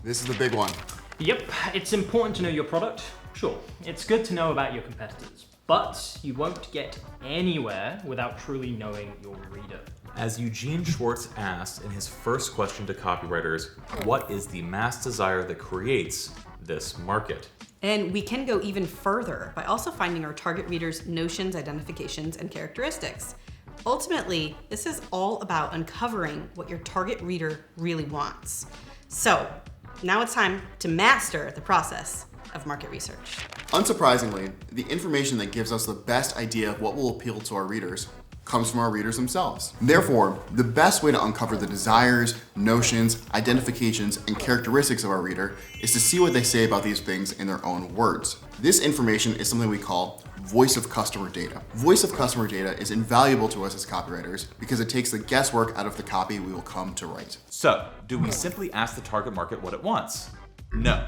This is the big one. Yep, it's important to know your product. Sure, it's good to know about your competitors, but you won't get anywhere without truly knowing your reader. As Eugene Schwartz asked in his first question to copywriters, what is the mass desire that creates this market? And we can go even further by also finding our target readers' notions, identifications, and characteristics. Ultimately, this is all about uncovering what your target reader really wants. So, now it's time to master the process of market research. Unsurprisingly, the information that gives us the best idea of what will appeal to our readers comes from our readers themselves. Therefore, the best way to uncover the desires, notions, identifications, and characteristics of our reader is to see what they say about these things in their own words. This information is something we call voice of customer data. Voice of customer data is invaluable to us as copywriters because it takes the guesswork out of the copy we will come to write. So, do we simply ask the target market what it wants? No.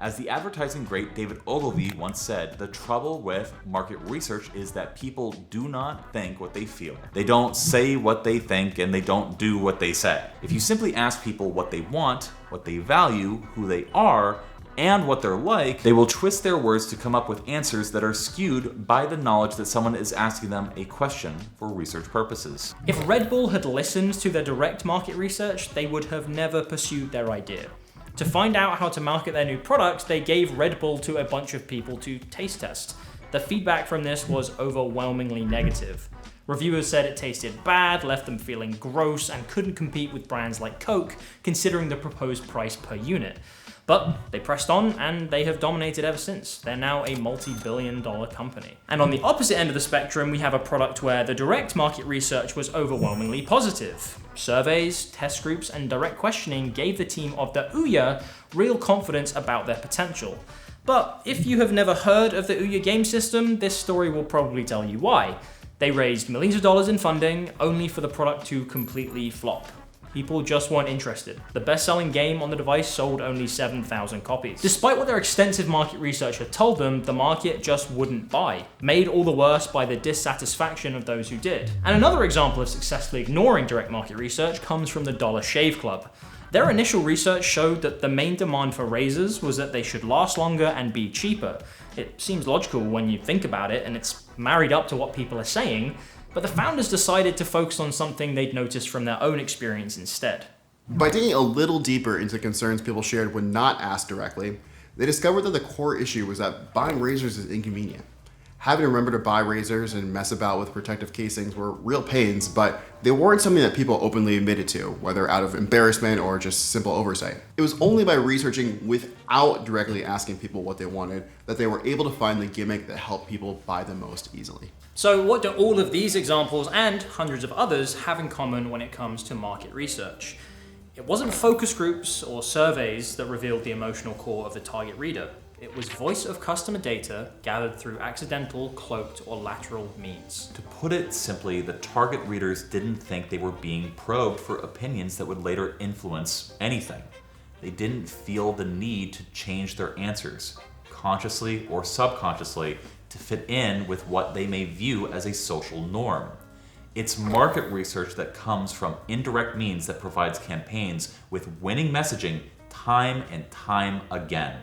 As the advertising great David Ogilvy once said, the trouble with market research is that people do not think what they feel. They don't say what they think, and they don't do what they say. If you simply ask people what they want, what they value, who they are, and what they're like, they will twist their words to come up with answers that are skewed by the knowledge that someone is asking them a question for research purposes. If Red Bull had listened to their direct market research, they would have never pursued their idea. To find out how to market their new product, they gave Red Bull to a bunch of people to taste test. The feedback from this was overwhelmingly negative. Reviewers said it tasted bad, left them feeling gross, and couldn't compete with brands like Coke, considering the proposed price per unit. But they pressed on, and they have dominated ever since. They're now a multi-billion-dollar company. And on the opposite end of the spectrum, we have a product where the direct market research was overwhelmingly positive. Surveys, test groups, and direct questioning gave the team of the Ouya real confidence about their potential. But if you have never heard of the Ouya game system, this story will probably tell you why. They raised millions of dollars in funding, only for the product to completely flop. People just weren't interested. The best-selling game on the device sold only 7,000 copies. Despite what their extensive market research had told them, the market just wouldn't buy, made all the worse by the dissatisfaction of those who did. And another example of successfully ignoring direct market research comes from the Dollar Shave Club. Their initial research showed that the main demand for razors was that they should last longer and be cheaper. It seems logical when you think about it, and it's married up to what people are saying, but the founders decided to focus on something they'd noticed from their own experience instead. By digging a little deeper into concerns people shared when not asked directly, they discovered that the core issue was that buying razors is inconvenient. Having to remember to buy razors and mess about with protective casings were real pains, but they weren't something that people openly admitted to, whether out of embarrassment or just simple oversight. It was only by researching without directly asking people what they wanted that they were able to find the gimmick that helped people buy them most easily. So what do all of these examples and hundreds of others have in common when it comes to market research? It wasn't focus groups or surveys that revealed the emotional core of the target reader. It was voice of customer data gathered through accidental, cloaked, or lateral means. To put it simply, the target readers didn't think they were being probed for opinions that would later influence anything. They didn't feel the need to change their answers, consciously or subconsciously, to fit in with what they may view as a social norm. It's market research that comes from indirect means that provides campaigns with winning messaging time and time again.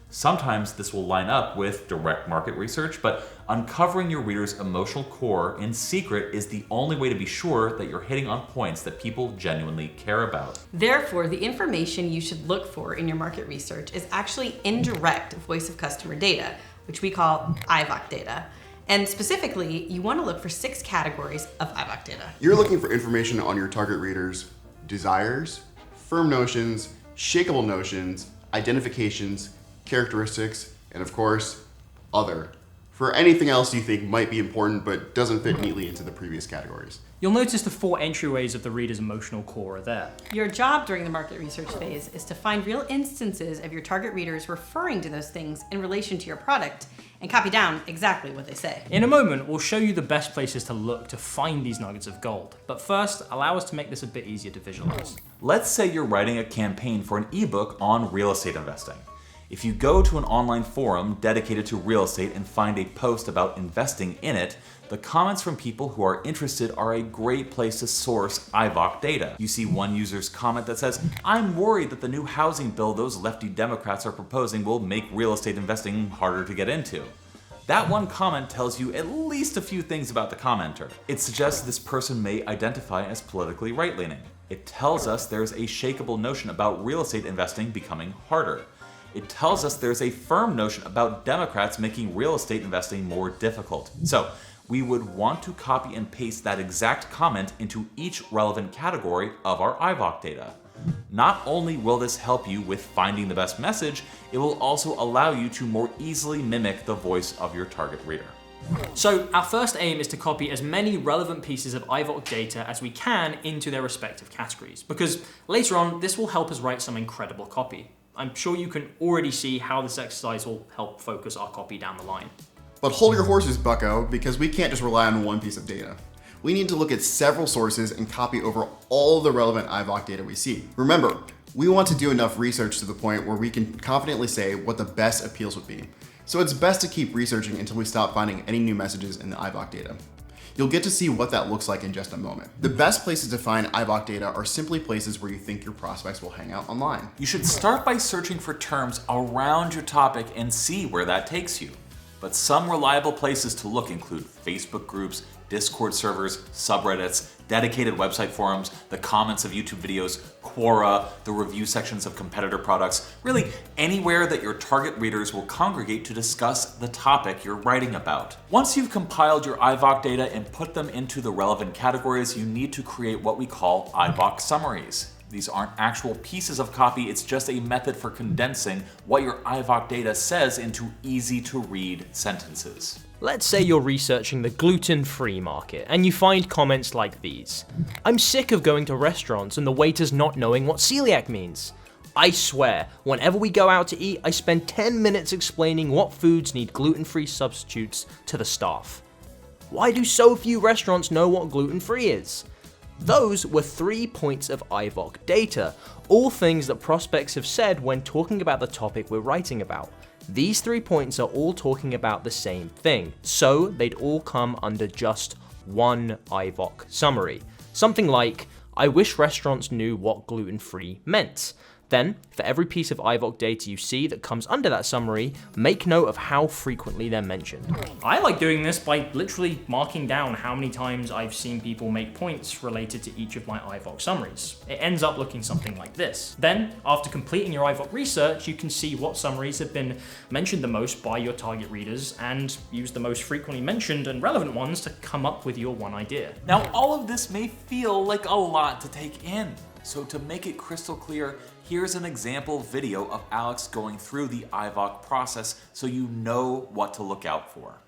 Sometimes this will line up with direct market research, but uncovering your reader's emotional core in secret is the only way to be sure that you're hitting on points that people genuinely care about. Therefore, the information you should look for in your market research is actually indirect voice of customer data, which we call IVOC data. And specifically, you want to look for 6 categories of IVOC data. You're looking for information on your target readers' desires, firm notions, shakeable notions, identifications, characteristics, and of course, other. For anything else you think might be important but doesn't fit neatly into the previous categories. You'll notice the 4 entryways of the reader's emotional core are there. Your job during the market research phase is to find real instances of your target readers referring to those things in relation to your product and copy down exactly what they say. In a moment, we'll show you the best places to look to find these nuggets of gold. But first, allow us to make this a bit easier to visualize. Let's say you're writing a campaign for an ebook on real estate investing. If you go to an online forum dedicated to real estate and find a post about investing in it, the comments from people who are interested are a great place to source IVOC data. You see one user's comment that says, "I'm worried that the new housing bill those lefty Democrats are proposing will make real estate investing harder to get into." That one comment tells you at least a few things about the commenter. It suggests this person may identify as politically right-leaning. It tells us there's a shakeable notion about real estate investing becoming harder. It tells us there's a firm notion about Democrats making real estate investing more difficult. So we would want to copy and paste that exact comment into each relevant category of our IVOC data. Not only will this help you with finding the best message, it will also allow you to more easily mimic the voice of your target reader. So our first aim is to copy as many relevant pieces of IVOC data as we can into their respective categories, because later on this will help us write some incredible copy. I'm sure you can already see how this exercise will help focus our copy down the line. But hold your horses, bucko, because we can't just rely on one piece of data. We need to look at several sources and copy over all of the relevant IVOC data we see. Remember, we want to do enough research to the point where we can confidently say what the best appeals would be. So it's best to keep researching until we stop finding any new messages in the IVOC data. You'll get to see what that looks like in just a moment. The best places to find IVOC data are simply places where you think your prospects will hang out online. You should start by searching for terms around your topic and see where that takes you. But some reliable places to look include Facebook groups, Discord servers, subreddits, dedicated website forums, the comments of YouTube videos, Quora, the review sections of competitor products, really anywhere that your target readers will congregate to discuss the topic you're writing about. Once you've compiled your IVOC data and put them into the relevant categories, you need to create what we call IVOC summaries. These aren't actual pieces of copy, it's just a method for condensing what your IVOC data says into easy-to-read sentences. Let's say you're researching the gluten-free market and you find comments like these. "I'm sick of going to restaurants and the waiters not knowing what celiac means. I swear, whenever we go out to eat, I spend 10 minutes explaining what foods need gluten-free substitutes to the staff. Why do so few restaurants know what gluten-free is?" Those were 3 points of IVOC data, all things that prospects have said when talking about the topic we're writing about. These 3 points are all talking about the same thing, so they'd all come under just one IVOC summary. Something like, "I wish restaurants knew what gluten-free meant." Then, for every piece of IVOC data you see that comes under that summary, make note of how frequently they're mentioned. I like doing this by literally marking down how many times I've seen people make points related to each of my IVOC summaries. It ends up looking something like this. Then, after completing your IVOC research, you can see what summaries have been mentioned the most by your target readers and use the most frequently mentioned and relevant ones to come up with your one idea. Now, all of this may feel like a lot to take in. So to make it crystal clear, here's an example video of Alex going through the IVOC process so you know what to look out for.